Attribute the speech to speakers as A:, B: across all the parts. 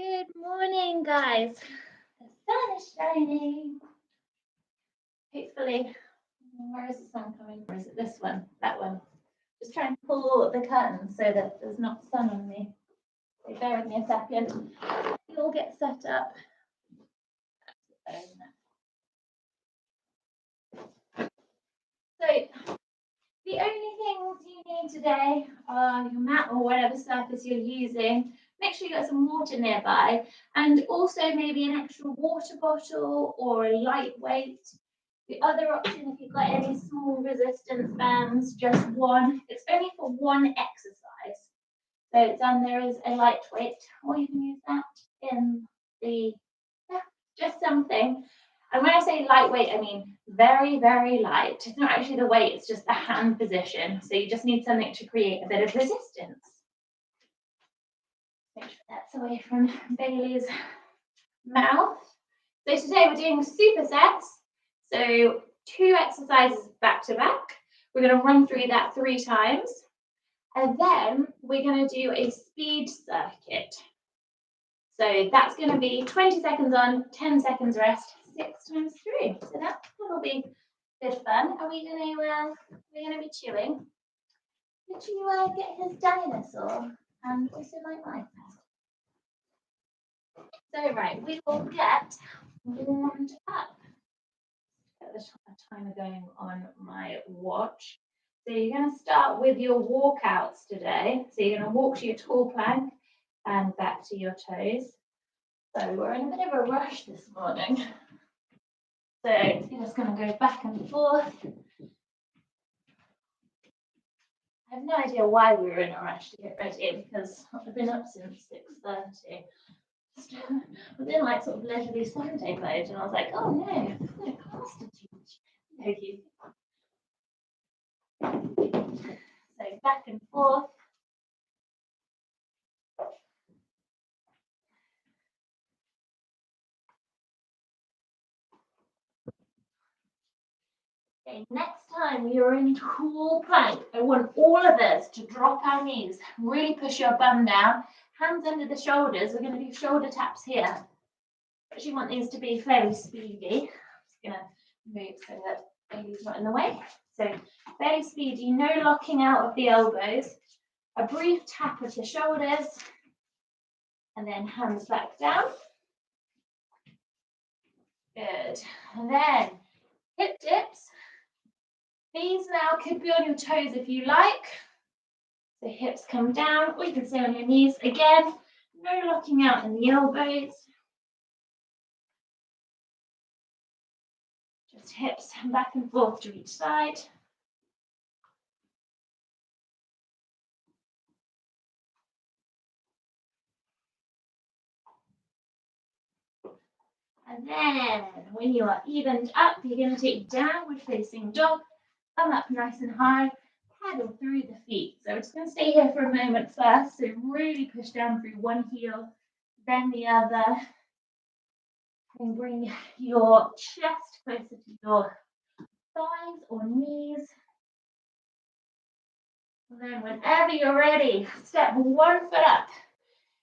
A: Good morning, guys. The sun is shining. Hopefully, where is the sun coming from? Is it this one? That one? Just try and pull the curtains so that there's not sun on me. So bear with me a second. You'll get set up. So the only things you need today are your mat or whatever surface you're using. Make sure you got some water nearby, and also maybe an extra water bottle or a lightweight. The other option, if you've got any small resistance bands, just one. It's only for one exercise. So there is a lightweight, or you can use that in the, just something. And when I say lightweight, I mean very, very light. It's not actually the weight, it's just the hand position. So you just need something to create a bit of resistance. Make sure that's away from Bailey's mouth. So today we're doing supersets. So 2 exercises back to back. We're going to run through that 3 times. And then we're going to do a speed circuit. So that's going to be 20 seconds on, 10 seconds rest, 6 times through. So that'll be good fun. Are we going to be chewing? Did you get his dinosaur and also my iPad? So right, we will get warmed up. Get the timer going on my watch. So you're going to start with your walkouts today. So you're going to walk to your tall plank and back to your toes. So we're in a bit of a rush this morning. So you're just going to go back and forth. I have no idea why we were in a rush to get ready, because I've been up since 6:30. I didn't like sort of leisurely Sunday mode, and I was like, oh no, I've got a class to teach. Thank you. So back and forth. Okay, next time you're in tall plank, I want all of us to drop our knees, really push your bum down, hands under the shoulders. We're going to do shoulder taps here. But you want these to be fairly speedy. I'm just going to move so that baby's not in the way. So fairly speedy, no locking out of the elbows. A brief tap of the shoulders, and then hands back down. Good. And then hip dips. These now could be on your toes if you like. So hips come down, or you can stay on your knees. Again, no locking out in the elbows. Just hips back and forth to each side. And then when you are evened up, you're going to take downward facing dog, thumb up nice and high, paddle through the feet. So we're just going to stay here for a moment first. So really push down through one heel, then the other. And bring your chest closer to your thighs or knees. And then whenever you're ready, step one foot up.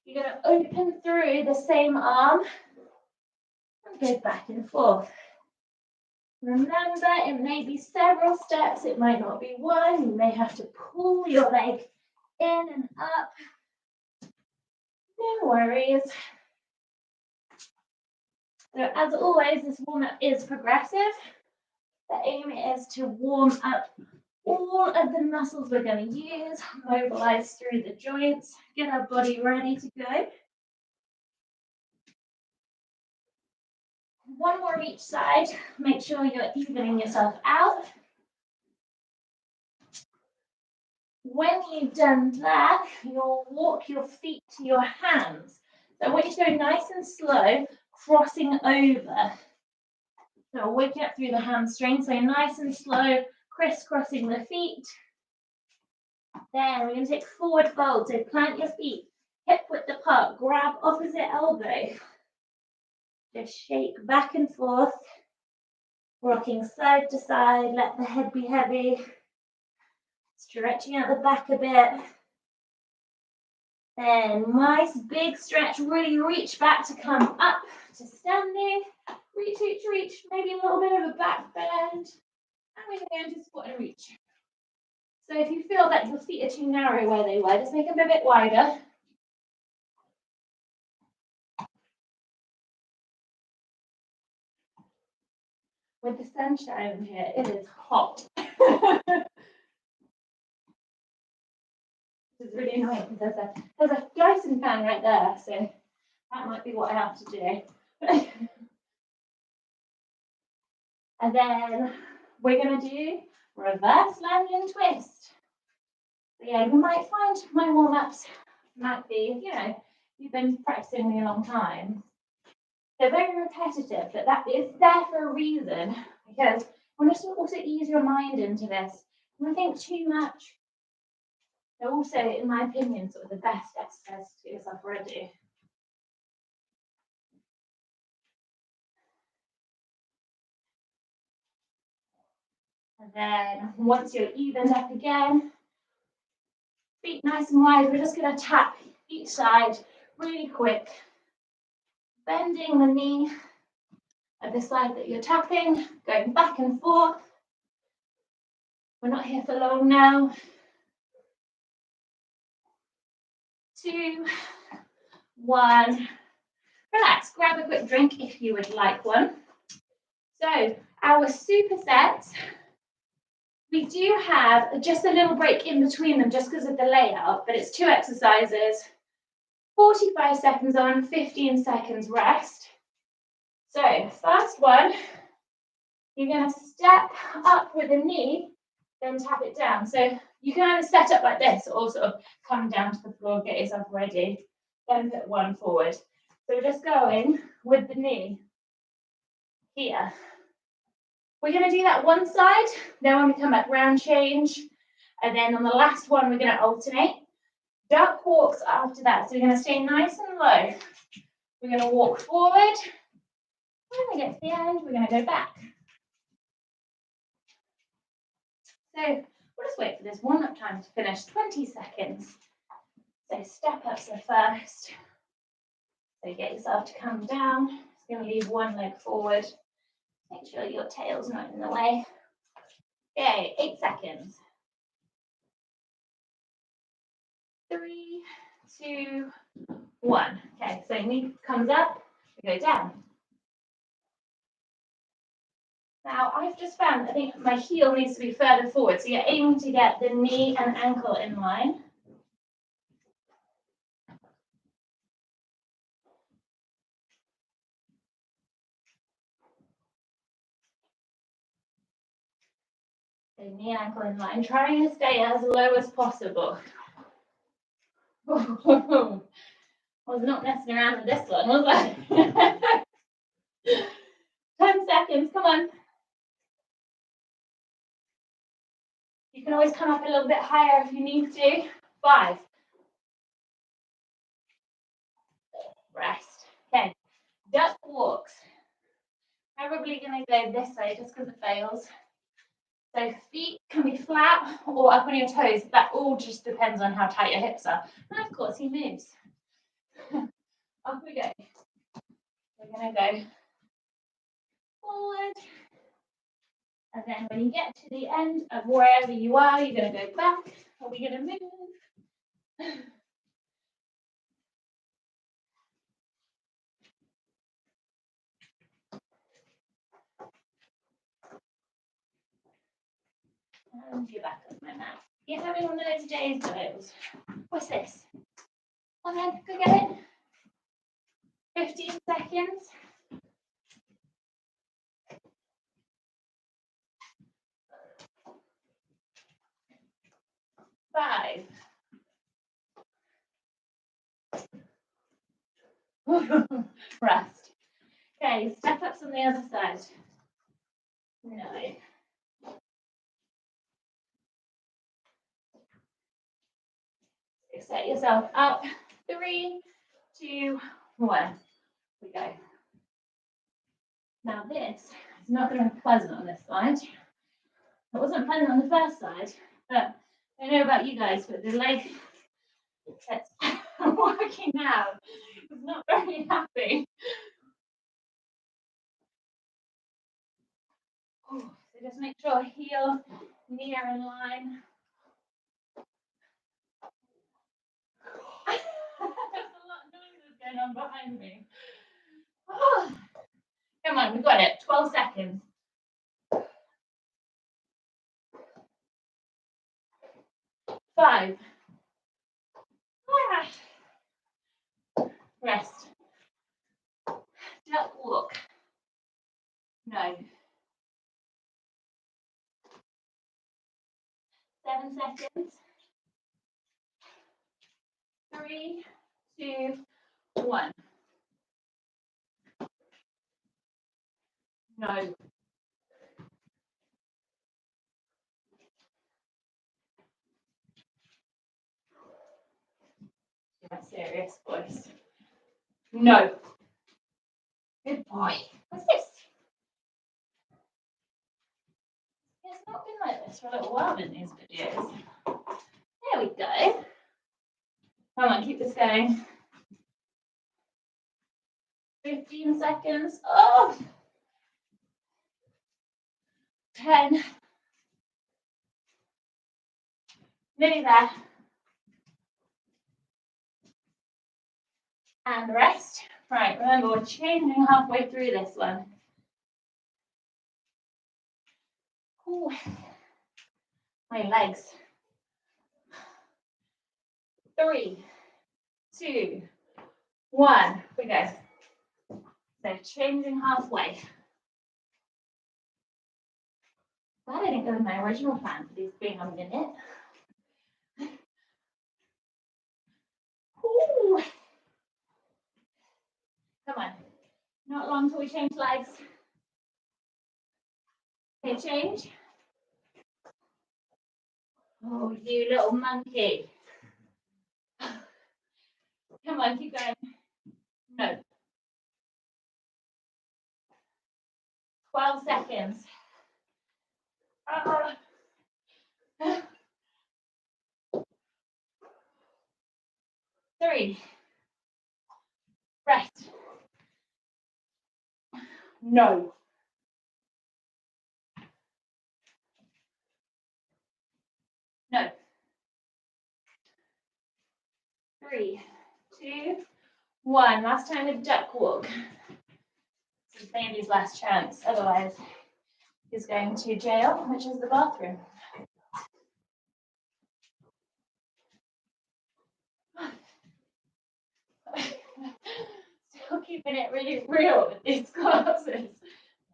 A: You're going to open through the same arm and go back and forth. Remember, it may be several steps. It might not be one. You may have to pull your leg in and up. No worries. So as always, this warm-up is progressive. The aim is to warm up all of the muscles we're going to use, mobilize through the joints, get our body ready to go. One more each side. Make sure you're evening yourself out. When you've done that, you'll walk your feet to your hands. So I want you to go nice and slow, crossing over. So waking up through the hamstring, so nice and slow, crisscrossing the feet. Then we're going to take forward fold, so plant your feet, hip width apart, grab opposite elbow. Just shake back and forth, rocking side to side, let the head be heavy. Stretching out the back a bit. Then nice big stretch, really reach back to come up to standing. Reach, reach, reach, maybe a little bit of a back bend. And we're going to go into squat and reach. So if you feel that your feet are too narrow where they were, just make them a bit wider. With the sunshine here, it is hot. It's really annoying because there's a Dyson fan right there, so that might be what I have to do. And then we're going to do reverse lunge and twist. So yeah, you might find my warm-ups might be, you know, you've been practicing me a long time. They're very repetitive, but that is there for a reason, because we want to also ease your mind into this. When I think too much, they're also, in my opinion, sort of the best exercise to get yourself ready. And then once you're evened up again, feet nice and wide, we're just going to tap each side really quick, bending the knee at the side that you're tapping, going back and forth. We're not here for long now. 2, 1. Relax, grab a quick drink if you would like one. So our supersets, we do have just a little break in between them just because of the layout, but it's 2 exercises, 45 seconds on, 15 seconds rest. So first one, you're going to step up with a knee, then tap it down. So you can either set up like this or sort of come down to the floor, get yourself ready, then put one forward. So we're just going with the knee here. We're going to do that one side, then when we come back round, change, and then on the last one, we're going to alternate. Duck walks after that, so we're going to stay nice and low. We're going to walk forward. When we get to the end, we're going to go back. So we'll just wait for this warm-up time to finish, 20 seconds. So step ups are first. So get yourself to come down. Just going to leave one leg forward. Make sure your tail's not in the way. Okay, 8 seconds. 3, 2, 1. Okay, so knee comes up, we go down. Now, I've just found, I think my heel needs to be further forward, so you're aiming to get the knee and ankle in line. So knee and ankle in line, trying to stay as low as possible. I was not messing around with this one, was I? 10 seconds, come on. You can always come up a little bit higher if you need to. 5. Rest. Okay, duck walks. Probably going to go this way just because it fails. So feet can be flat or up on your toes. That all just depends on how tight your hips are. And of course, he moves. Off we go. We're going to go forward. And then when you get to the end of wherever you are, you're going to go back. Are we going to move? And you're back on my mat. You're having one of those days, Giles. What's this? Come on, go get it. 15 seconds. 5. Rest. Okay, step ups on the other side. 9. Set yourself up. 3, 2, 1. We go. Now this is not going to be pleasant on this side. It wasn't pleasant on the first side, but I don't know about you guys, but the leg gets looking now. He's not very happy. Oh, so just make sure heel, knee are in line. There's a lot of noises going on behind me. Oh. Come on, we got it. 12 seconds. 5. Rest. Duck walk. No. 7 seconds. 3, 2, 1. No. My serious voice. No. Good boy. What's this? It's not been like this for a little while in these videos. There we go. Come on, keep this going. 15 seconds. Oh. 10. Nearly there. And rest. Right, remember we're changing halfway through this one. Ooh. My legs. 3, 2, 1. We go. So changing halfway. Glad I didn't go with my original plan for these being a minute. Ooh. Come on. Not long till we change legs. Okay, change. Oh, you little monkey. Come on, keep going. No. 12 seconds. 3. Rest. No. No. 3, 2, 1. Last time with duck walk. This is baby's last chance. Otherwise, he's going to jail, which is the bathroom. Still keeping it really real with these glasses.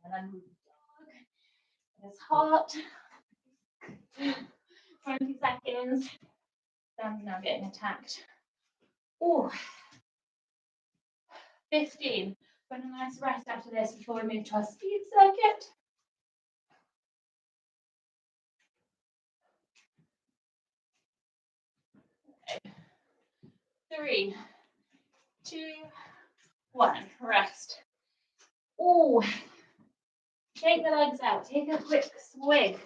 A: And then it's hot. 20 seconds. Sam's now getting attacked. Ooh. 15. Got a nice rest after this before we move to our speed circuit. Okay. 3, 2, 1. Rest. Ooh. Shake the legs out. Take a quick swig.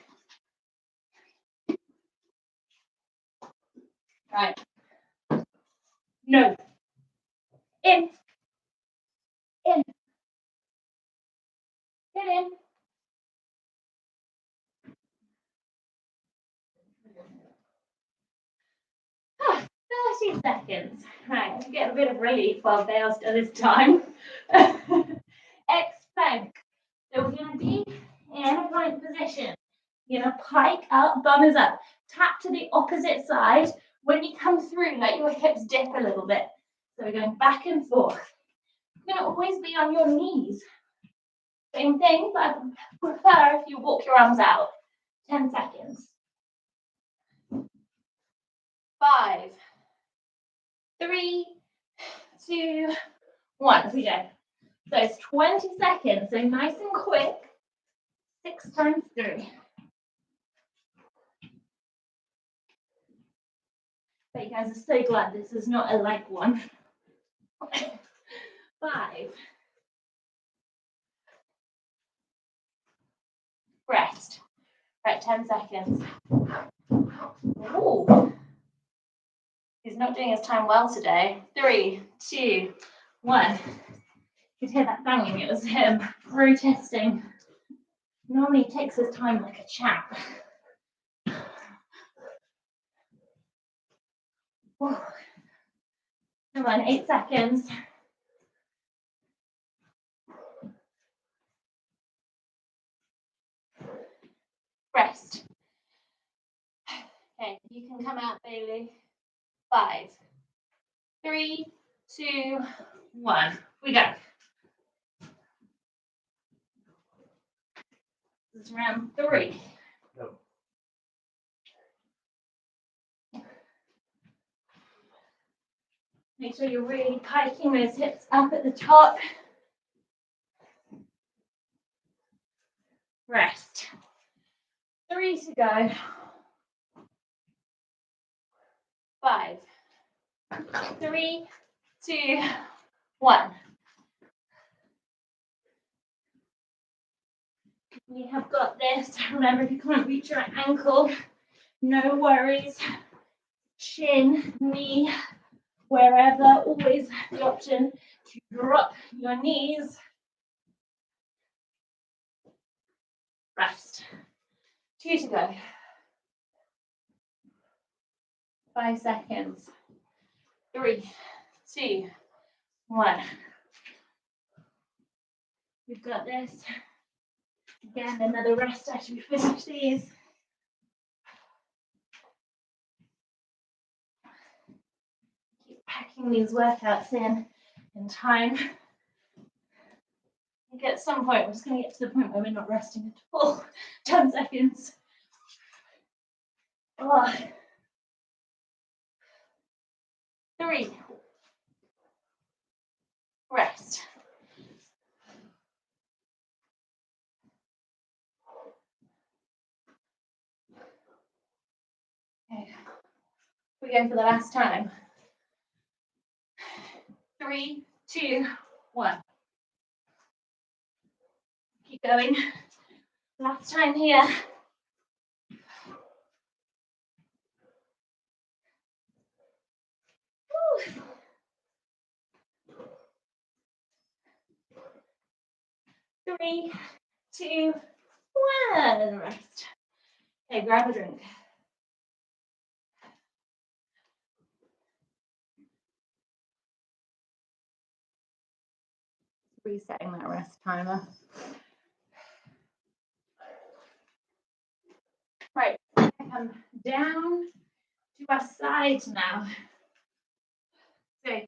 A: Right. No. In. In. Get in. Ah, 30 seconds. Right, let's get a bit of relief while Dale's done his time. X-plank. So we're going to be in a plank position. You're going to pike up, bum is up. Tap to the opposite side. When you come through, let your hips dip a little bit. So we're going back and forth. You're going to always be on your knees. Same thing, but I prefer if you walk your arms out. 10 seconds. 5, 3, 2, 1. We go. So it's 20 seconds. So nice and quick. 6 times 3. But you guys are so glad this is not a leg one. 5. Rest. Right, 10 seconds. Ooh. He's not doing his time well today. 3, 2, 1. You could hear that banging. It was him protesting. Normally he takes his time like a champ. Whew. Come on, 8 seconds. Rest. Okay, you can come out, Bailey. 5, 3, 2, 1. We go. This is round 3.
B: Go.
A: Make sure you're really piking those hips up at the top. Rest. 3 to go. 5, 3, 2, 1. We have got this. Remember, if you can't reach your ankle, no worries. Chin, knee, wherever, always the option to drop your knees. Rest. 2 to go. 5 seconds. 3, 2, 1. We've got this. Again, another rest after we finish these. Keep packing these workouts in time. I think at some point we're just going to get to the point where we're not resting at all. 10 seconds. Oh. 3. Rest. Okay. We go for the last time. 3, 2, 1. Keep going. Last time here. Woo. 3, 2, 1. Rest. Okay, grab a drink. Resetting that rest timer. Right, come down to our side now. So you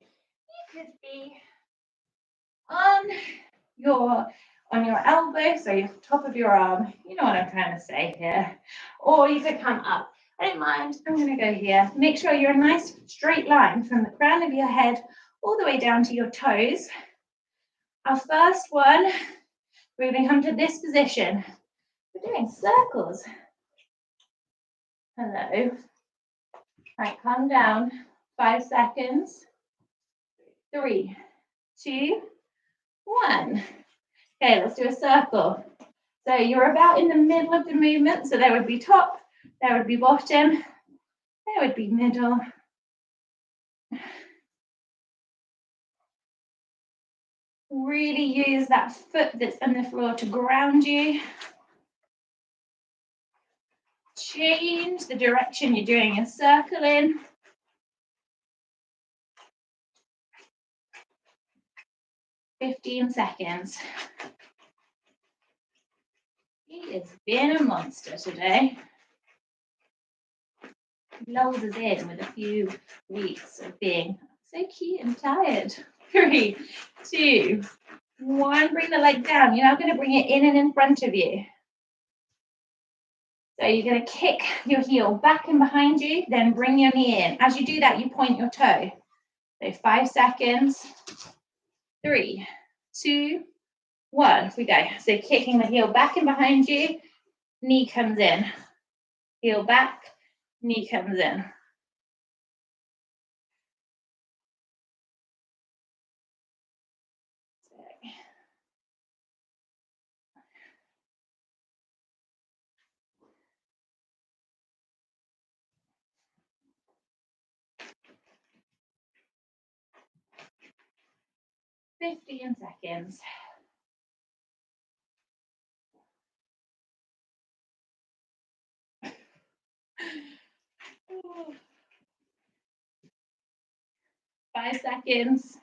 A: could be on your elbow, so your top of your arm. You know what I'm trying to say here. Or you could come up. I don't mind. I'm going to go here. Make sure you're a nice straight line from the crown of your head all the way down to your toes. Our first one, we're going to come to this position. We're doing circles. Hello. Right, calm down. 5 seconds. 3, 2, 1. Okay, let's do a circle. So you're about in the middle of the movement. So there would be top, there would be bottom, there would be middle. Really use that foot that's on the floor to ground you. Change the direction you're doing your circle in. "15 seconds. He has been a monster today. He lulls us in with a few weeks of being so cute and tired. 3, 2, 1. Bring the leg down. You're now going to bring it in and in front of you. So you're going to kick your heel back and behind you, then bring your knee in. As you do that, you point your toe. So 5 seconds. 3, 2, 1. We go. So kicking the heel back and behind you, knee comes in. Heel back, knee comes in. 15 seconds. Ooh. 5 seconds.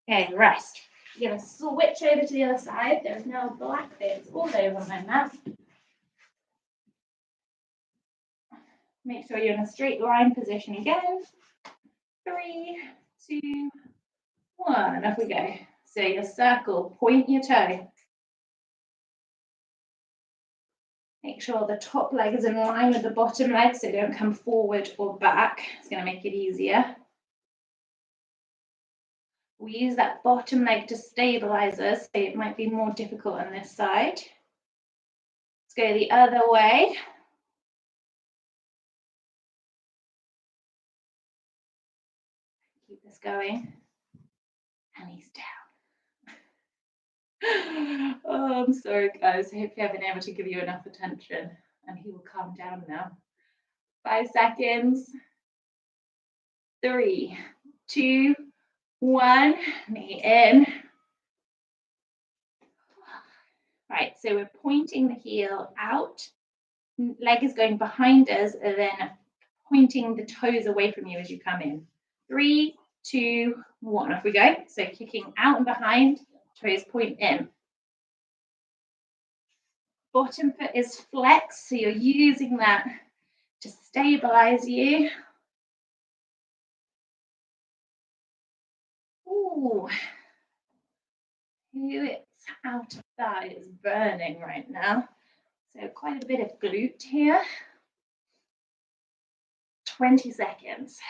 A: Okay, rest. You're going to switch over to the other side. There's now black bits all over my mat. Make sure you're in a straight line position again. 3, 2, 1. Off we go. So your circle, point your toe. Make sure the top leg is in line with the bottom leg so don't come forward or back. It's going to make it easier. We use that bottom leg to stabilize us, so it might be more difficult on this side. Let's go the other way. Keep this going. And he's down. Oh, I'm sorry, guys. I hope you have been able to give you enough attention, and he will calm down now. 5 seconds. 3, 2, 1. Knee in. Right, so we're pointing the heel out. Leg is going behind us, and then pointing the toes away from you as you come in. 3, 2, 1. Off we go. So kicking out and behind, toes point in. Bottom foot is flexed, so you're using that to stabilize you. Ooh. It's out of that. It's burning right now. So quite a bit of glute here. 20 seconds.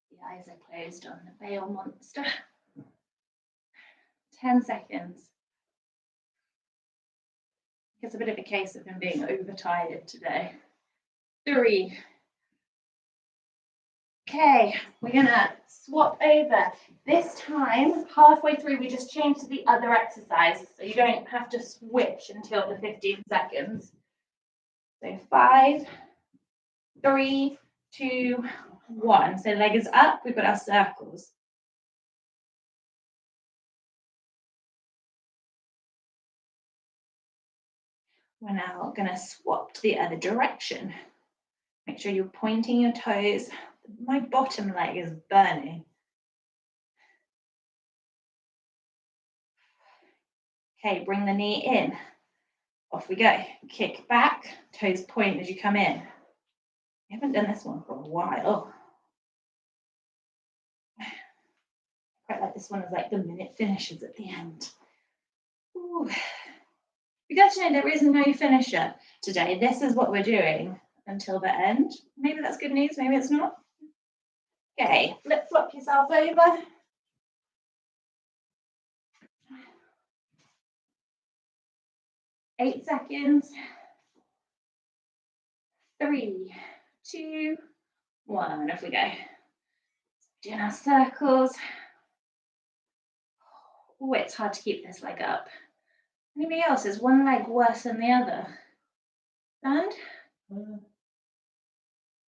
A: The eyes are closed on the Bale monster. 10 seconds. It's a bit of a case of him being overtired today. 3. Okay, we're gonna swap over. This time, halfway through, we just change to the other exercise, so you don't have to switch until the 15 seconds. So 5, 3, 2, 1. So leg is up, we've got our circles. We're now going to swap to the other direction. Make sure you're pointing your toes. My bottom leg is burning. Okay, bring the knee in. Off we go. Kick back, toes point as you come in. I haven't done this one for a while. Quite like this one is like the minute finishes at the end. Ooh. You got to know there is no finisher today. This is what we're doing until the end. Maybe that's good news, maybe it's not. Okay, flip flop yourself over. Eight seconds. 3, 2, 1. Off we go. Doing our circles. Oh, it's hard to keep this leg up. Anybody else? Is one leg worse than the other? And?
B: No,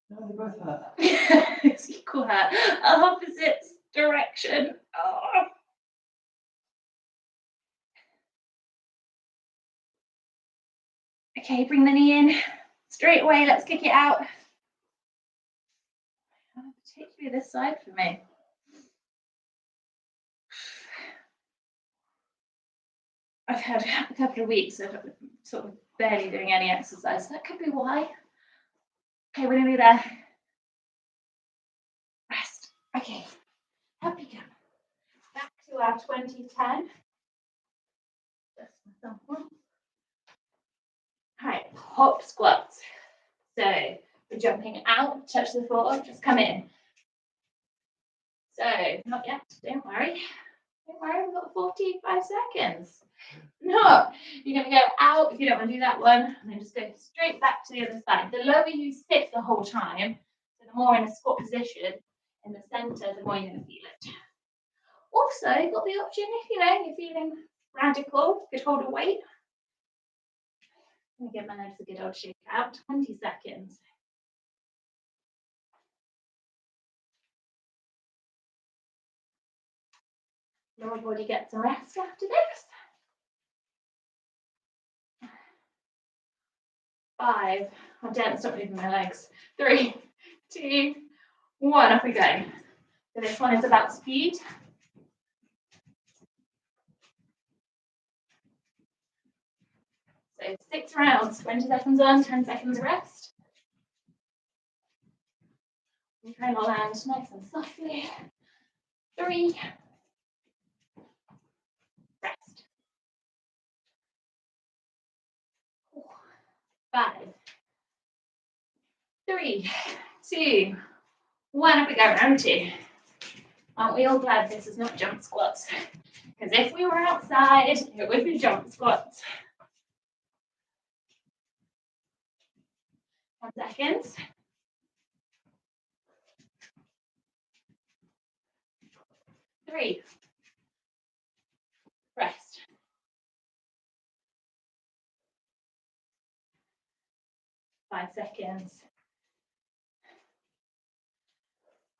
B: they both hurt.
A: It's equal hurt. Opposite direction. Oh. Okay, bring the knee in. Straight away, let's kick it out. Particularly this side for me. I've had a couple of weeks of sort of barely doing any exercise. That could be why. Okay, we're nearly there. Rest. Okay, up you go. Back to our 20-10. All right, hop squats. So we're jumping out, touch the floor, just come in. So, not yet, don't worry. Don't worry, we've got 45 seconds. No, you're going to go out if you don't want to do that one, and then just go straight back to the other side. The lower you sit the whole time, so the more in a squat position in the center, the more you're going to feel it. Also, you've got the option if you're feeling radical, you could hold a weight. Let me give my legs a good old shake out. 20 seconds. Everybody gets a rest after this. 5. I daren't stop moving my legs. 3, 2, 1. Off we go. So this one is about speed. So 6 rounds, 20 seconds on, 10 seconds rest. We try and land nice and softly. 3. Rest. 4, 5. 3, 2, 1. Up we go, round 2. Aren't we all glad this is not jump squats? Because if we were outside, it would be jump squats. 10 seconds. 3. Rest. 5 seconds.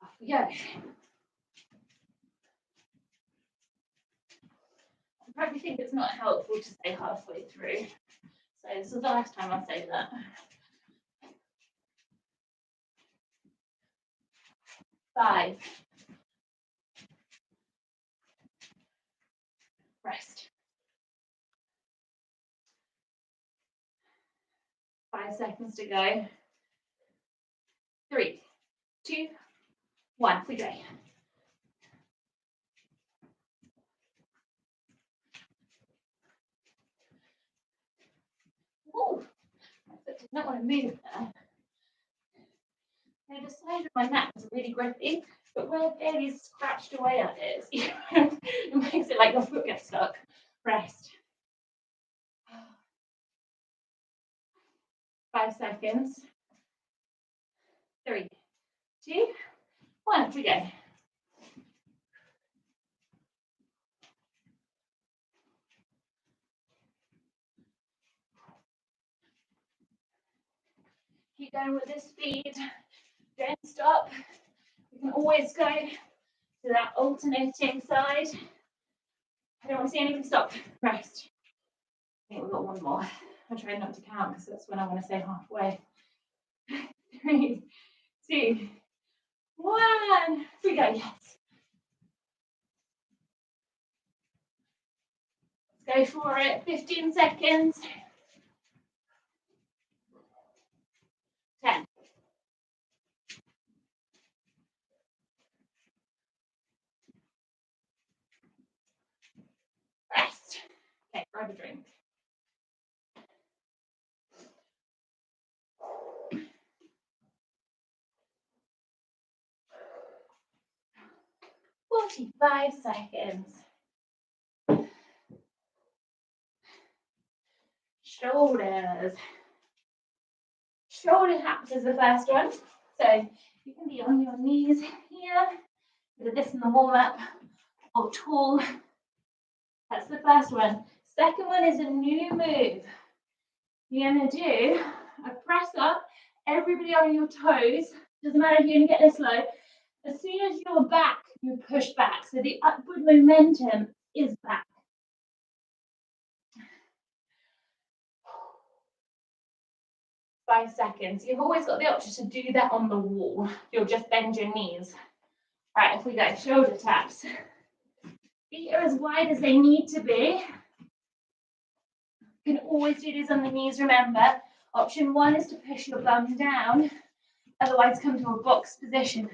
A: Off we go. I probably think it's not helpful to stay halfway through. So this is the last time I'll say that. 5. Rest. 5 seconds to go. 3, 2, 1. We go. Oh, I did not want to move there. Now the side of my mat is really grippy, but where Bailey's scratched away at it, it makes it like your foot gets stuck. Rest. 5 seconds. 3, 2, 1. We go. Keep going with this speed. Don't stop. You can always go to that alternating side. I don't want to see anything stop. Rest. I think we've got one more. I'll try not to count because that's when I want to say halfway. 3, 2, 1. We go. Yes. Let's go for it. 15 seconds. 10. Rest. Okay, grab a drink. "45 seconds. Shoulders. Shoulder taps is the first one. So you can be on your knees here. With this in the warm-up, or tall. That's the first one. Second one is a new move. You're gonna do a press up, everybody on your toes. Doesn't matter if you're gonna get this low. As soon as you're back, you push back. So the upward momentum is back. 5 seconds. You've always got the option to do that on the wall. You'll just bend your knees. Right, if we go shoulder taps. Feet are as wide as they need to be. You can always do this on the knees, remember. Option 1 is to push your bum down, otherwise come to a box position.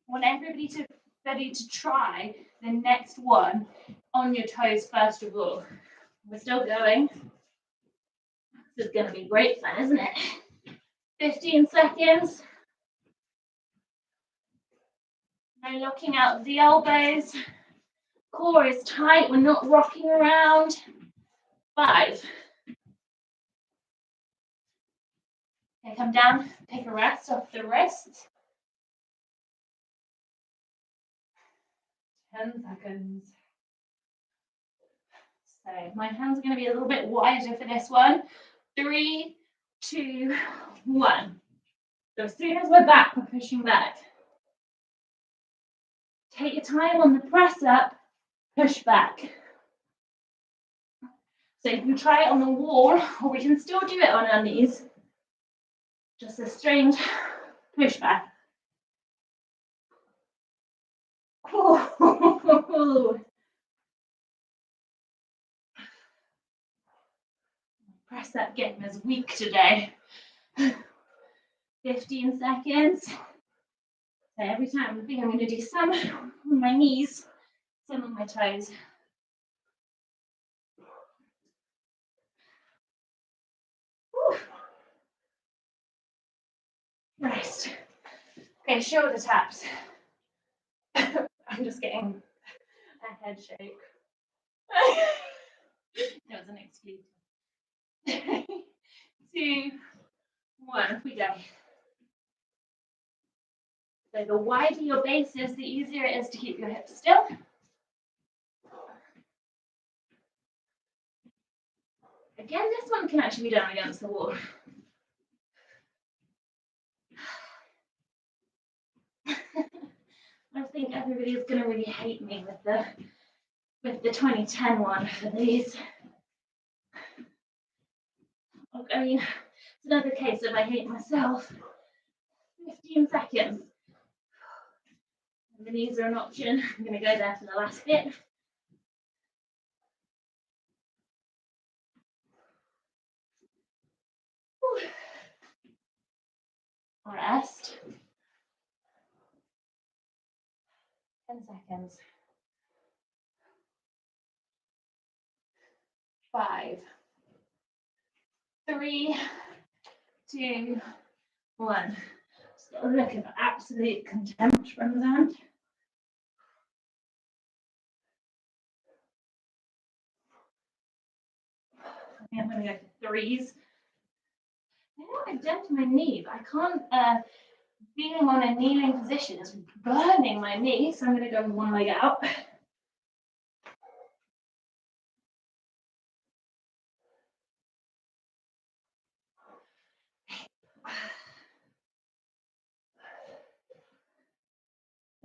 A: I want everybody to ready to try the next one on your toes first of all. We're still going. This is going to be great fun, isn't it? 15 seconds. No locking out the elbows. Core is tight. We're not rocking around. 5. Okay, come down. Take a rest off the wrists. 10 seconds. So my hands are going to be a little bit wider for this one. 3, 2, 1. So as soon as we're back, we're pushing back. Take your time on the press up, push back. So you can try it on the wall, or we can still do it on our knees. Just a strange push back. Press up game is weak today. 15 seconds. So every time I think I'm going to do some on my knees, some on my toes. Whew. Rest. Okay, shoulder taps. I'm just getting a head shake. That was an excuse. 2, 1, we go. So the wider your base is, the easier it is to keep your hips still. Again, this one can actually be done against the wall. I think everybody is going to really hate me with the 2010 one for these. I mean, it's another case of I hate myself. 15 seconds. And the knees are an option. I'm going to go there for the last bit. Rest. 10 seconds. 5, 3, 2, 1. Just got a look of absolute contempt from that. I think I'm going to go for 3s. I know what I've done to my knee, but I can't. Being on a kneeling position is burning my knee, so I'm going to go with one leg out.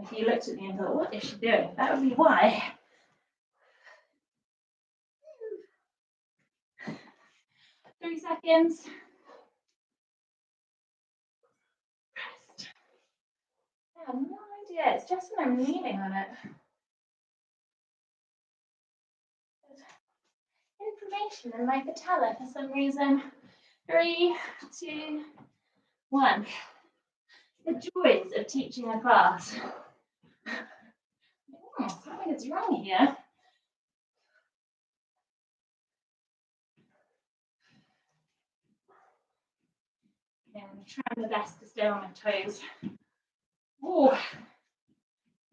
A: If you looked at me and thought, what is she doing? That would be why. 3 seconds. Rest. I have no idea. It's just when I'm kneeling on it. There's inflammation in my patella for some reason. 3, 2, 1. The joys of teaching a class. Something is wrong here. Okay, I'm trying my best to stay on my toes. Oh,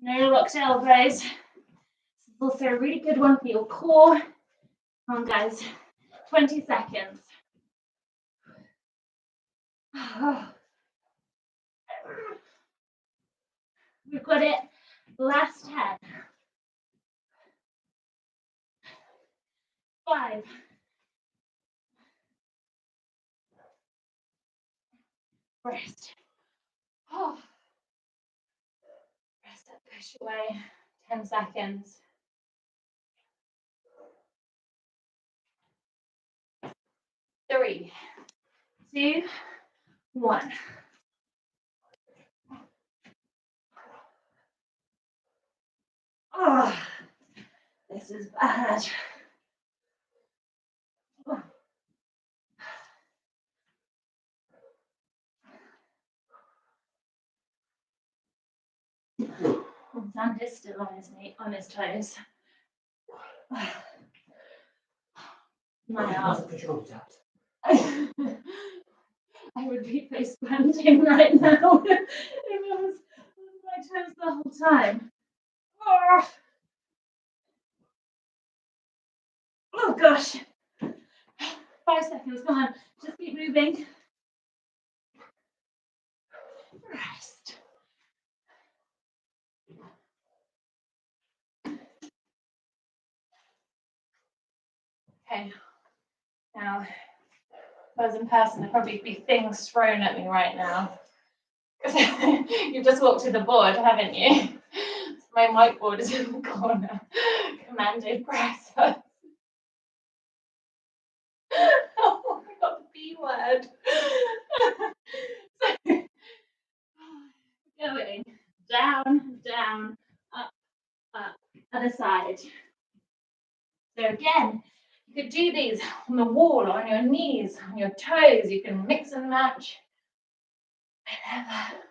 A: no locked elbows. This is also a really good one for your core. Come on, guys. 20 seconds. We've got it. Last 10. 5. Rest. Oh. Rest up, push away. 10 seconds. 3, 2, 1. Oh, this is bad. Oh. Sam is still on his toes. My arm. I would be face planting right now if I was on my toes the whole time. Oh gosh. 5 seconds, come on, just keep moving. Rest. Okay, now if I was in person, there'd probably be things thrown at me right now. You've just walked to the board, haven't you? It's My whiteboard is in the corner. Commanded press. Oh, I got the B word. Going down, down, up, up, other side. So again, you could do these on the wall, on your knees, on your toes. You can mix and match. Whenever.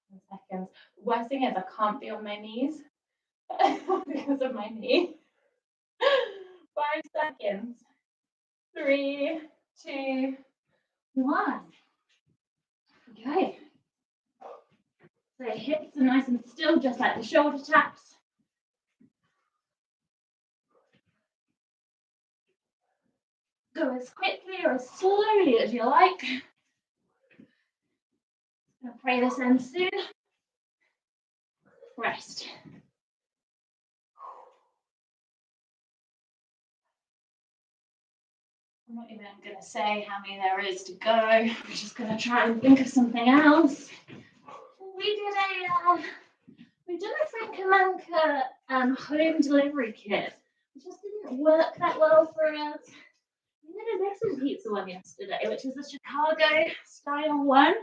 A: 10 seconds. The worst thing is I can't be on my knees because of my knee. 5 seconds. 3, 2, 1. Okay. So hips are nice and still, just like the shoulder taps. Go as quickly or as slowly as you like. I'll pray this ends soon. Rest. I'm not even going to say how many there is to go. I'm just going to try and think of something else. We did a Frank Manca home delivery kit. It just didn't work that well for us. We did a decent pizza one yesterday, which was a Chicago style one.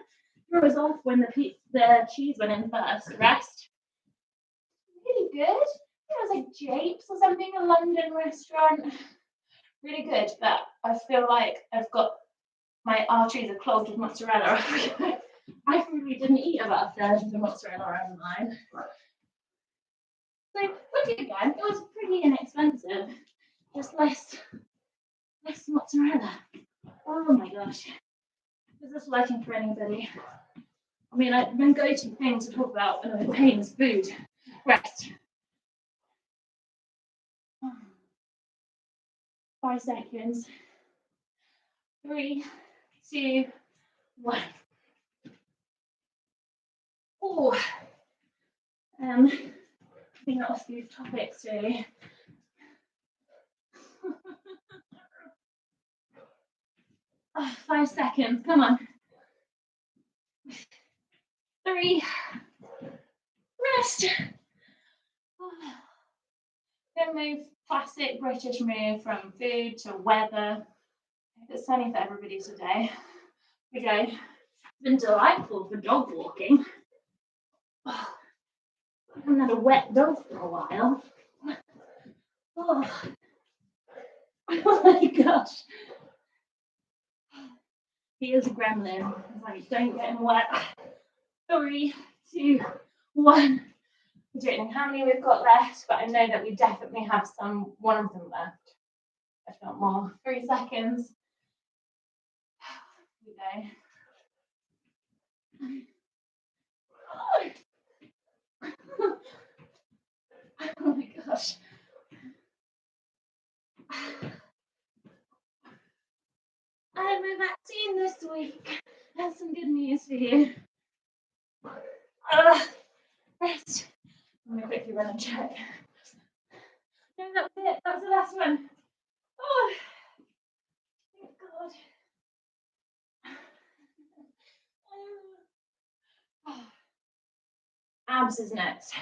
A: It was off when the cheese went in first. Rest. Really good. It was like Japes or something, a London restaurant. Really good, but I feel like I've got my arteries are clogged with mozzarella. I probably didn't eat about a third of the mozzarella in mine. So look again, it was pretty inexpensive. Just less mozzarella. Oh my gosh. Is this working for anybody? I mean, my go-to thing to talk about when I'm in pain is food. Rest. 5 seconds. 3, 2, 1. Oh, I think that was a few topics really. Oh, 5 seconds, come on. 3, rest. Then move, classic British move from food to weather. It's sunny for everybody today. We go. It's been delightful for dog walking. Oh, I haven't had a wet dog for a while. Oh, oh my gosh. He is a gremlin. It's like, don't get him wet. 3, 2, 1. I don't know how many we've got left, but I know that we definitely have one of them left, if not more. 3 seconds. Here we go. Oh my gosh. I had my vaccine this week. That's some good news for you. Rest. I'm gonna quickly run and check. No, that was it. That was the last one. Oh, thank God. Abs is next.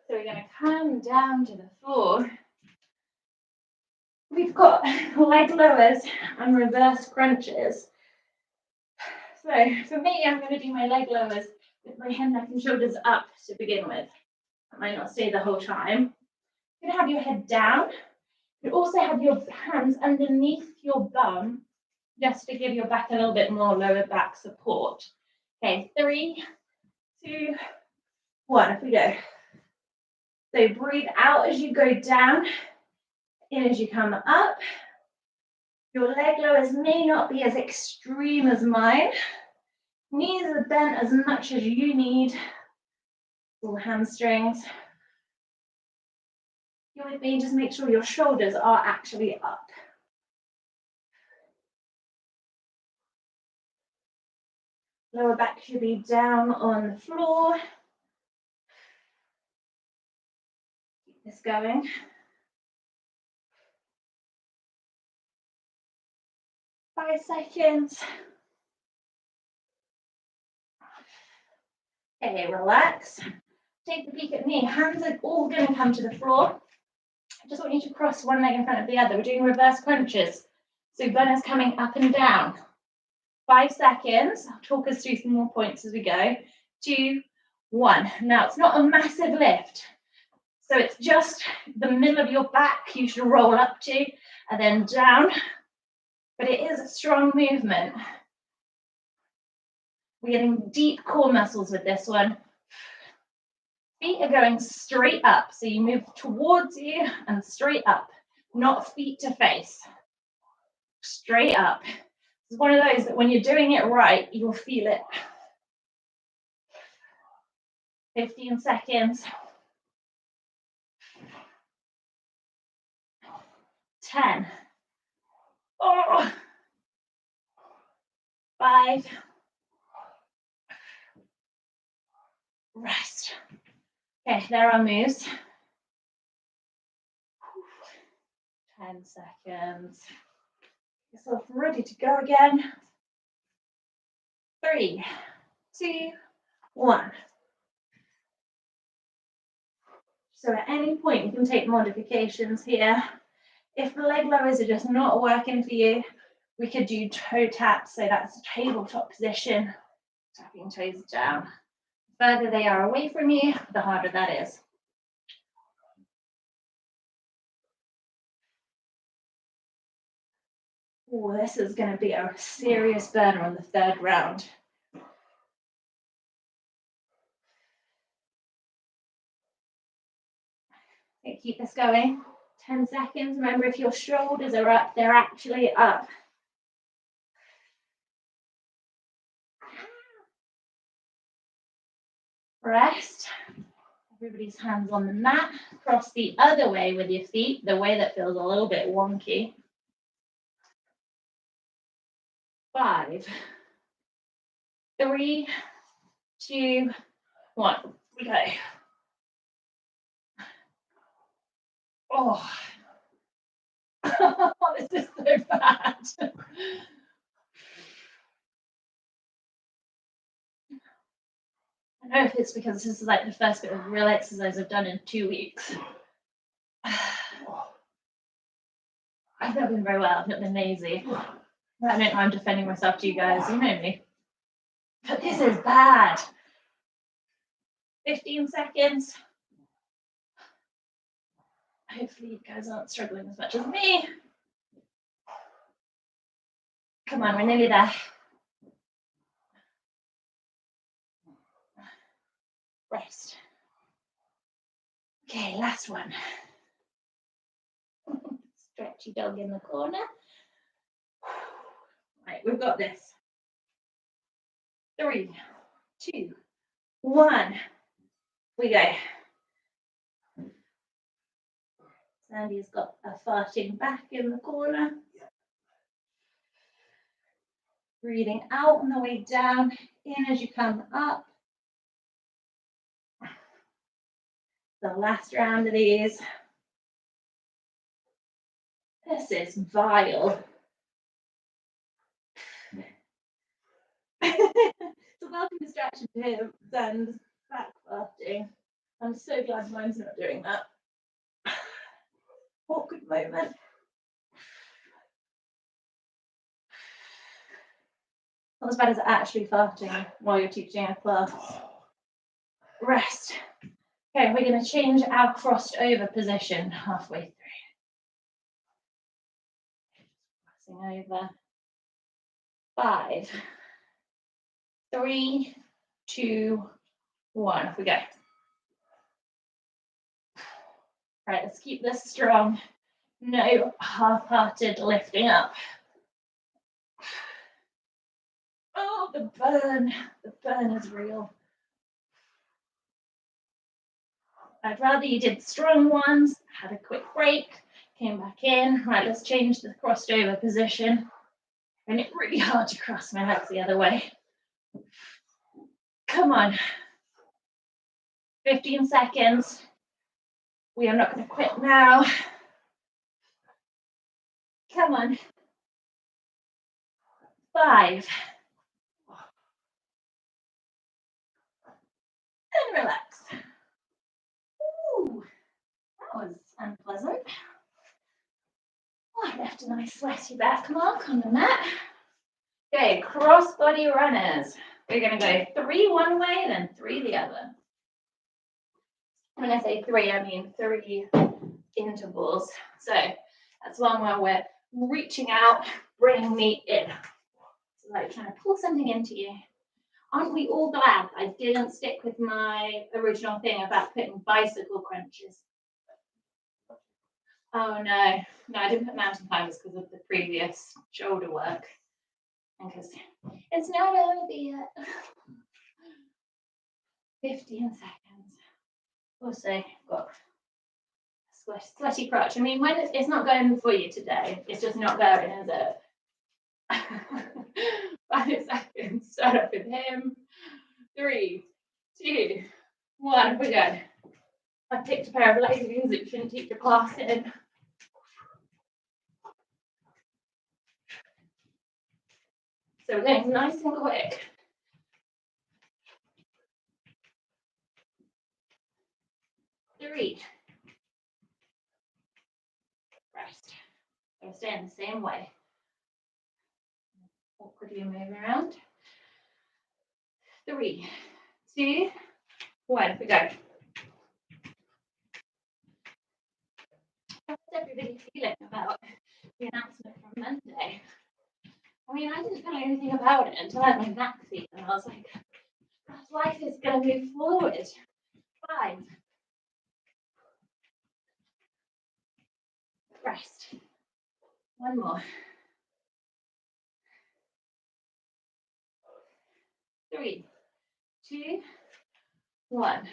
A: So we're going to come down to the floor. We've got leg lowers and reverse crunches. So for me, I'm going to do my leg lowers with my head, neck and shoulders up to begin with. That might not stay the whole time. You're going to have your head down. You also have your hands underneath your bum, just to give your back a little bit more lower back support. Okay, 3, 2, 1, off we go. So breathe out as you go down, in as you come up. Your leg lowers may not be as extreme as mine. Knees are bent as much as you need. All hamstrings. You're with me, just make sure your shoulders are actually up. Lower back should be down on the floor. Keep this going. 5 seconds. Okay, relax. Take a peek at me. Hands are all going to come to the floor. I just want you to cross one leg in front of the other. We're doing reverse crunches. So Bunna's coming up and down. 5 seconds. I'll talk us through some more points as we go. 2, 1. Now, it's not a massive lift. So it's just the middle of your back you should roll up to and then down. But it is a strong movement. We're getting deep core muscles with this one. Feet are going straight up. So you move towards you and straight up, not feet to face. Straight up. It's one of those that when you're doing it right, you'll feel it. 15 seconds. 10. Oh. 5. Rest. Okay, there are moves. 10 seconds. Get yourself ready to go again. 3, 2, 1. So at any point, you can take modifications here. If the leg lowers are just not working for you, we could do toe taps. So that's a tabletop position, tapping toes down. The further they are away from you, the harder that is. Oh, this is going to be a serious burner on the 3rd round. Okay, keep this going. 10 seconds. Remember, if your shoulders are up, they're actually up. Rest. Everybody's hands on the mat. Cross the other way with your feet, the way that feels a little bit wonky. 5, 3, 2, 1. We go. Oh, this is so bad. I don't know if it's because this is like the first bit of real exercise I've done in 2 weeks. I've not been very well, I've not been lazy. I don't know, I'm defending myself to you guys, you know me. But this is bad. 15 seconds. Hopefully you guys aren't struggling as much as me. Come on, we're nearly there. Rest. Okay, last one. Stretchy dog in the corner. Right, we've got this. 3, 2, 1. We go. Sandy's got a farting back in the corner. Breathing out on the way down, in as you come up. The last round of these. This is vile. It's a welcome distraction to him and back farting. I'm so glad mine's not doing that. Awkward moment. Not as bad as actually farting while you're teaching a class. Rest. Okay, we're going to change our crossed over position halfway through. Crossing over. 5, 3, 2, 1. Off we go. Right, let's keep this strong. No half-hearted lifting up. Oh, the burn. The burn is real. I'd rather you did strong ones, had a quick break, came back in. Right, let's change the crossed over position. And it's really hard to cross my legs the other way. Come on. 15 seconds. We are not going to quit now. Come on. 5. And relax. Ooh, that was unpleasant. Oh, I left a nice sweaty back mark on the mat. Okay, crossbody runners. We're going to go 3 one way, then 3 the other. When I say 3, I mean 3 intervals. So that's one where we're reaching out, bringing me in. So like trying to pull something into you. Aren't we all glad I didn't stick with my original thing about putting bicycle crunches? Oh no, I didn't put mountain climbers because of the previous shoulder work. And because it's not over yet. 15 seconds. Also got a sweaty crotch. I mean, when it's not going for you today, it's just not going, is it? 5 seconds. Start up with him. 3, 2, 1. We go. I picked a pair of leggings that you shouldn't teach your class in. So we're going nice and quick. 3. Rest. So stay in the same way. Awkwardly move around. 3, 2, 1. We go. How's everybody feeling about the announcement from Monday? I mean, I didn't know anything about it until I had my vaccine, and I was like, life is going to move forward. 5. Rest. 1 more. 3, 2, 1.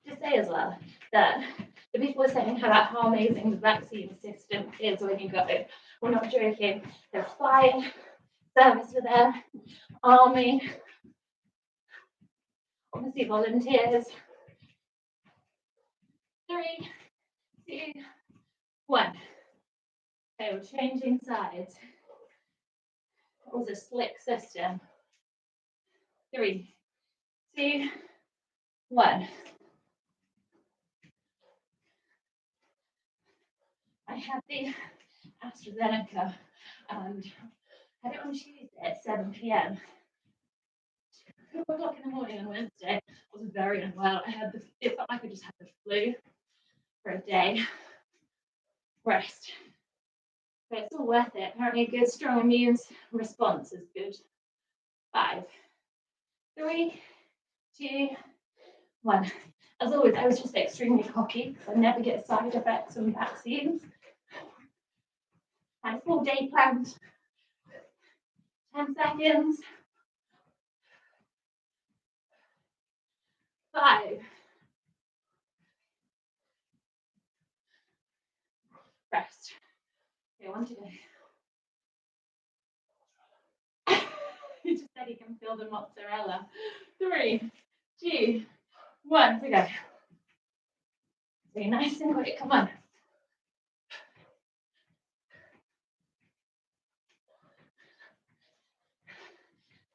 A: Just say as well that the people were saying about how amazing the vaccine system is when you go. We're not joking. There's fire, service for there, army, obviously volunteers. 3, 2, 1. Okay, we're changing sides. It was a slick system. 3, 2, 1. I had the AstraZeneca and had it on Tuesday at 7 p.m. 2 o'clock in the morning on Wednesday, I was very unwell. It felt like I just had the flu for a day. Rest. But it's all worth it. Apparently a good, strong immune response is good. 5, 3, 2, 1. As always, I was just extremely cocky because I never get side effects from vaccines. I had a full day planned. 10 seconds. 5. Rest. Okay, 1 to go. He just said he can feel the mozzarella. 3, 2, 1. We go. Be nice and quick. Come on.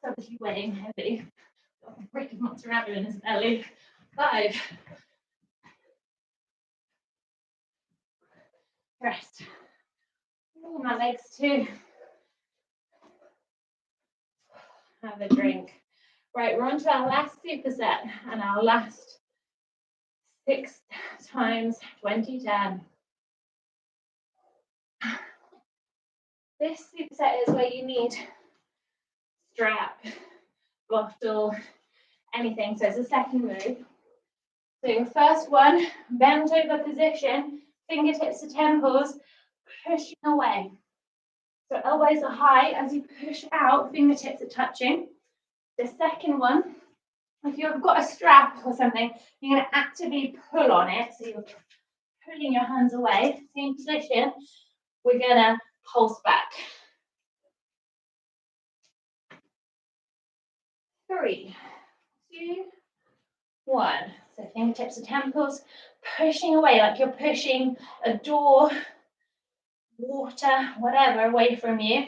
A: It's obviously weighing heavy. Got a brick of mozzarella in his belly. 5. Rest. Oh, my legs too. Have a drink. Right, we're on to our last superset and our last 6 times 20-10. This superset is where you need strap, bottle, anything. So it's a second move. So your first one, bent over position, fingertips to temples, pushing away. So elbows are high as you push out, fingertips are touching. The second one, if you've got a strap or something, you're going to actively pull on it. So you're pulling your hands away. Same position. We're going to pulse back. 3, 2, 1. So fingertips to temples, pushing away like you're pushing a door, water, whatever away from you.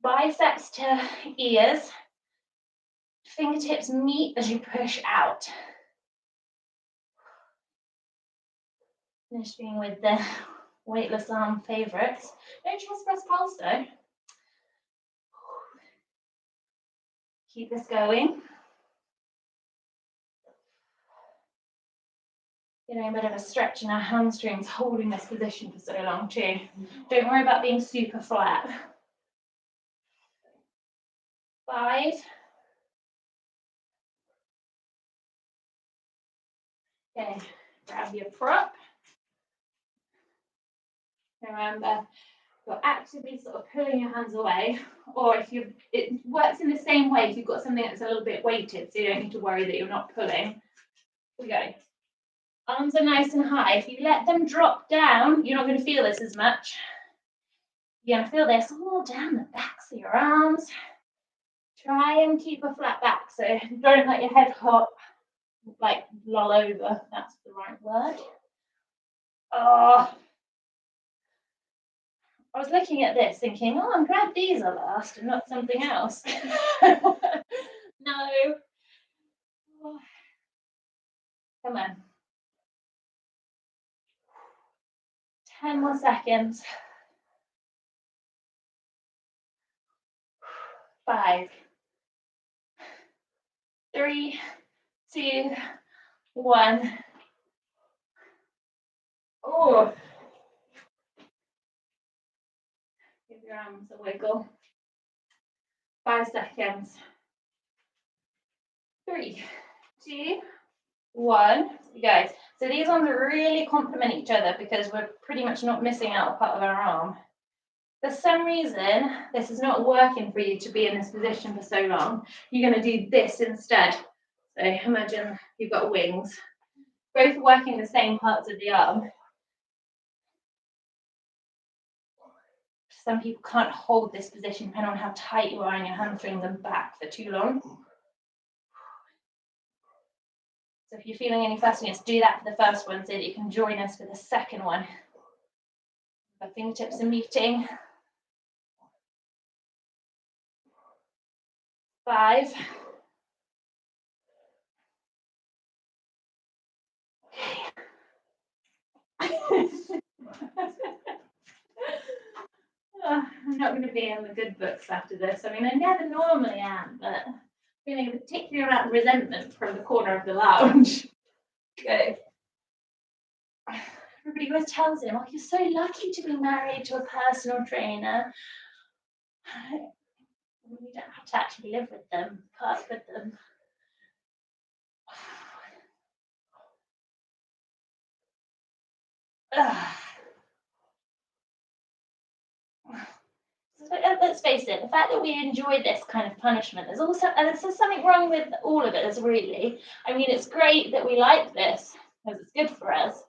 A: Biceps to ears. Fingertips meet as you push out. Finishing with the weightless arm favourites. No chest press pulse though. Keep this going. Getting a bit of a stretch in our hamstrings, holding this position for so long too. Don't worry about being super flat. 5. Okay, grab your prop. Remember, you're actively sort of pulling your hands away, or it works in the same way if you've got something that's a little bit weighted, so you don't need to worry that you're not pulling. Here we go. Arms are nice and high. If you let them drop down, you're not going to feel this as much. You're going to feel this all down the backs of your arms. Try and keep a flat back, so don't let your head hop, like loll over. That's the right word. Oh, I was looking at this thinking, oh, I'm glad these are last and not something else. No. Oh. Come on. 10 more seconds. 5, 3, 2, 1. Oh. Give your arms a wiggle. 5 seconds. 3, 2, 1. You guys. So these ones really complement each other because we're pretty much not missing out a part of our arm. For some reason, this is not working for you to be in this position for so long. You're going to do this instead. So imagine you've got wings. Both working the same parts of the arm. Some people can't hold this position depending on how tight you are in your hamstrings and back for too long. So if you're feeling any fussiness, do that for the first one so that you can join us for the second one. The fingertips are meeting. 5. I'm not going to be in the good books after this. I mean, I never normally am, but I'm feeling a particular amount of resentment from the corner of the lounge. Okay. Everybody always tells him, oh, you're so lucky to be married to a personal trainer. You don't have to actually live with them, part with them. Let's face it, the fact that we enjoy this kind of punishment, there's something wrong with all of it, really. I mean, it's great that we like this because it's good for us,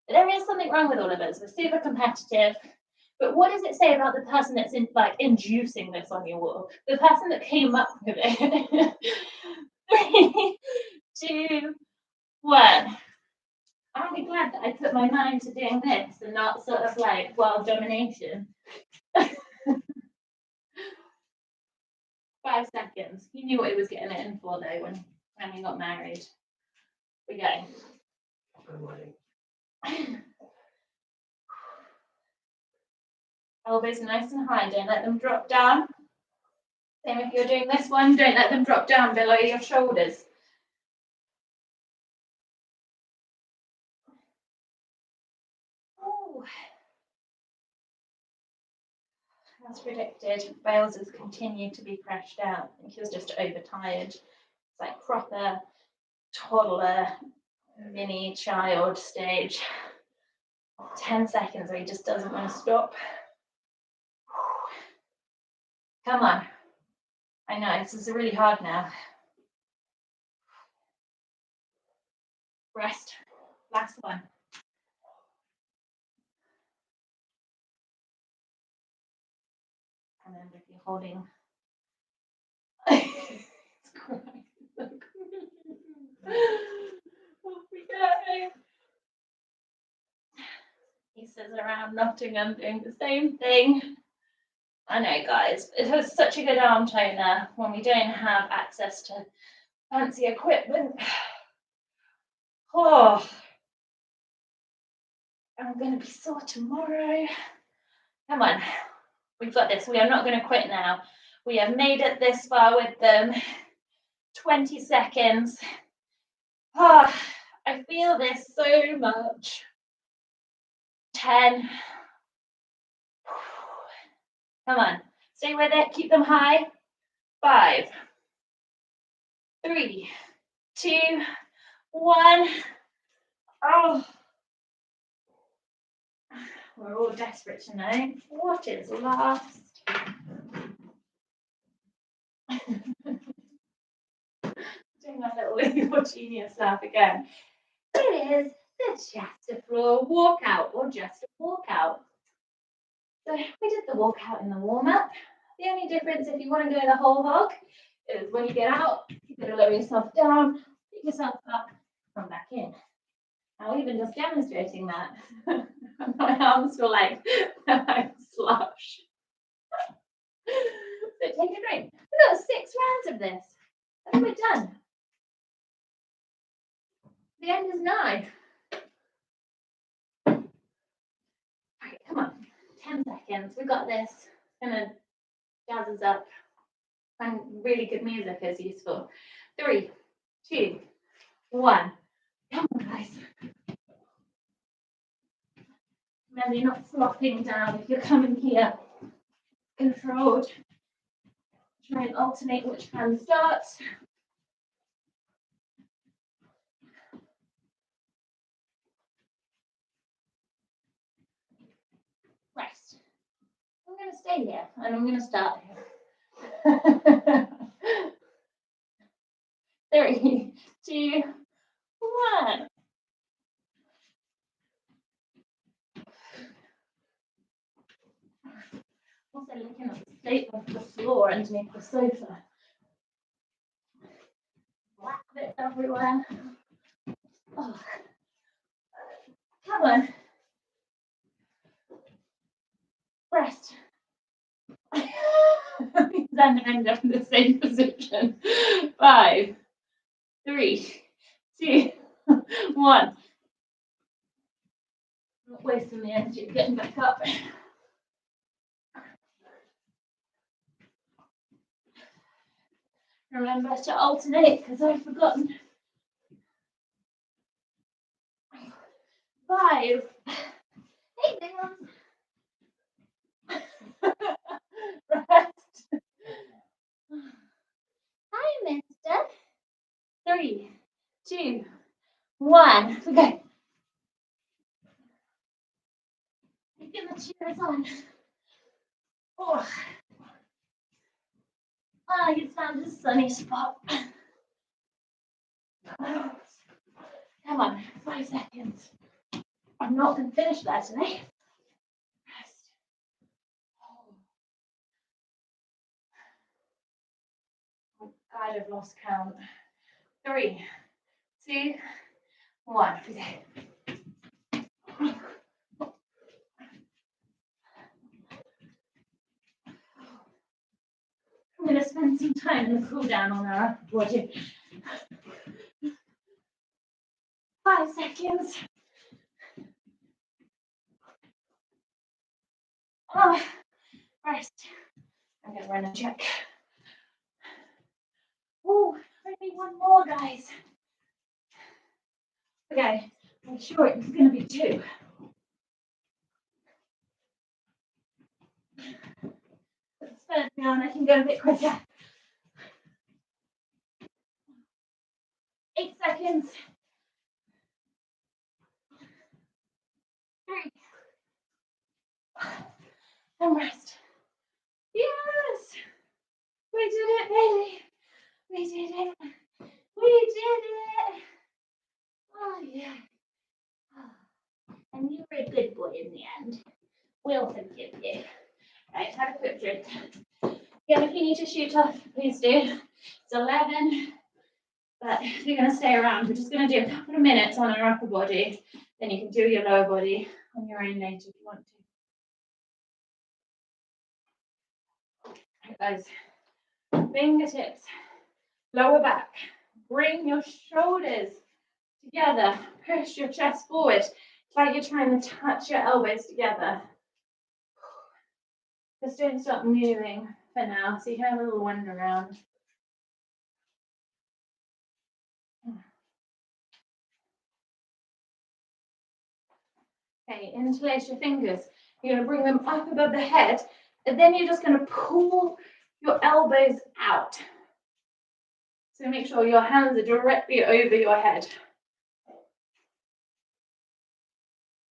A: but there is something wrong with all of it. We're super competitive. But what does it say about the person that's inducing this on your wall? The person that came up with it. 3, 2, 1. Aren't we glad that I put my mind to doing this and not sort of like world domination? 5 seconds. He knew what he was getting it in for though when we got married. We go. Elbows nice and high, don't let them drop down. Same if you're doing this one, don't let them drop down below your shoulders. Ooh. As predicted, Bales has continued to be crashed out. I think he was just overtired. It's like proper toddler, mini child stage. 10 seconds where he just doesn't want to stop. Come on. I know, this is really hard now. Rest. Last one. And then if you're holding. It's crying. Off we go. He says around Nottingham doing the same thing. I know, guys, it has such a good arm toner when we don't have access to fancy equipment. Oh, I'm going to be sore tomorrow. Come on, we've got this. We are not going to quit now. We have made it this far with them. 20 seconds. Oh, I feel this so much. 10. Come on, stay with it. Keep them high. 5, 3, 2, 1. Oh, we're all desperate to know what is last. Doing my little evil genius laugh again. It is the chest floor walkout, or just a walkout. So we did the walkout in the warm-up. The only difference, if you want to go the whole hog, is when you get out, you got to lower yourself down, pick yourself up, come back in. Now, even just demonstrating that, my arms feel like I'm slush. So take a drink. We've got 6 rounds of this. And we're done. The end is nigh. Right, come on. 10 seconds. We got this. It's gonna jazz us up. And really good music is useful. 3, 2, 1. Come on, guys. Remember, you're not flopping down if you're coming here. Controlled. Try and alternate which hand starts. Rest. I'm going to stay here and I'm going to start here. 3, 2, 1. Also looking at the state of the floor underneath the sofa. Black bits everywhere. Oh. Come on. Rest. Then end up in the same position. 5, 3, 2, 1. Not wasting the energy of getting back up. Remember to alternate because I've forgotten. 5. Hey, down. Rest. Hi, mister. 3, 2, 1. Okay. Keeping the chairs on. Oh. I can find a sunny spot. Come on, 5 seconds. I'm not going to finish that today. Rest. Oh God, I've lost count. 3, 2, 1. Okay. I'm going to spend some time in the cool down on our upper body. 5 seconds. Oh, rest. I'm going to run a check. Oh, only one more, guys. Okay, I'm sure it's going to be 2. Let's spin it down. I can go a bit quicker. 8 seconds. 3. And rest. Yes! We did it, baby. We did it. We did it. Oh, yeah. And you were a good boy in the end. We'll forgive you. Right, have a quick drink. Again, if you need to shoot off, please do. It's 11. But if you're going to stay around, we're just going to do a couple of minutes on our upper body. Then you can do your lower body on your own later if you want to. Right, guys, fingertips, lower back, bring your shoulders together, push your chest forward. It's like you're trying to touch your elbows together. Just don't stop moving for now, so you can have a little wander around. Okay, interlace your fingers. You're going to bring them up above the head, and then you're just going to pull your elbows out. So make sure your hands are directly over your head.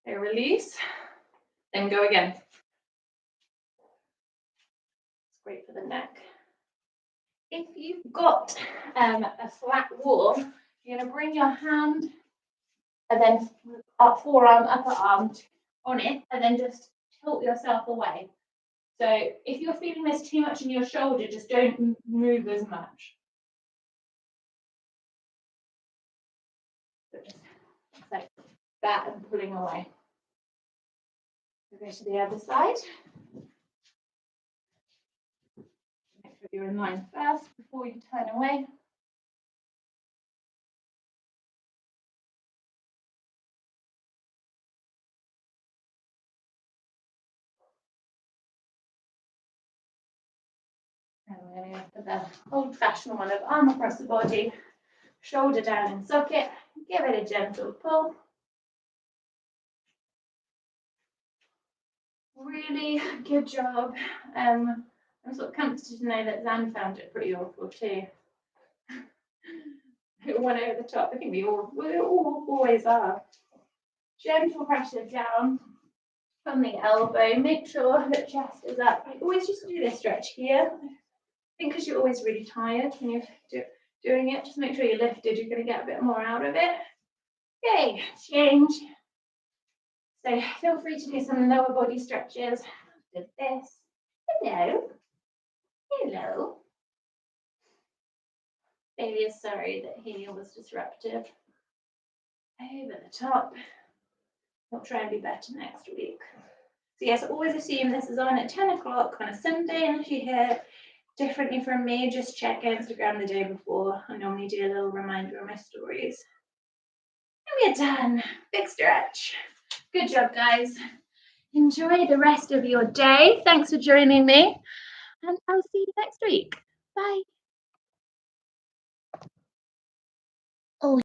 A: Okay, release, then go again. It's great for the neck. If you've got a flat wall, you're going to bring your hand and then up forearm, upper arm on it, and then just tilt yourself away. So if you're feeling this too much in your shoulder, just don't move as much. So just like that and pulling away. We'll go to the other side. Make sure you're in line first before you turn away. And we're going to go for the old-fashioned one of arm across the body, shoulder down in socket. Give it a gentle pull. Really good job. I'm sort of comforted to know that Zan found it pretty awful too. It went over the top. I think we all always are. Gentle pressure down from the elbow. Make sure that chest is up. I always just do this stretch here. I think because you're always really tired when you're doing it, just make sure you're lifted. You're going to get a bit more out of it. Okay, change. So feel free to do some lower body stretches after this. Hello. Hello. Baby is sorry that he was disruptive. Over the top. We'll try and be better next week. So yes, always assume this is on at 10 o'clock on a Sunday, and if you hear differently from me, just check Instagram the day before. I normally do a little reminder on my stories. And we're done. Big stretch. Good job, guys. Enjoy the rest of your day. Thanks for joining me, and I'll see you next week. Bye.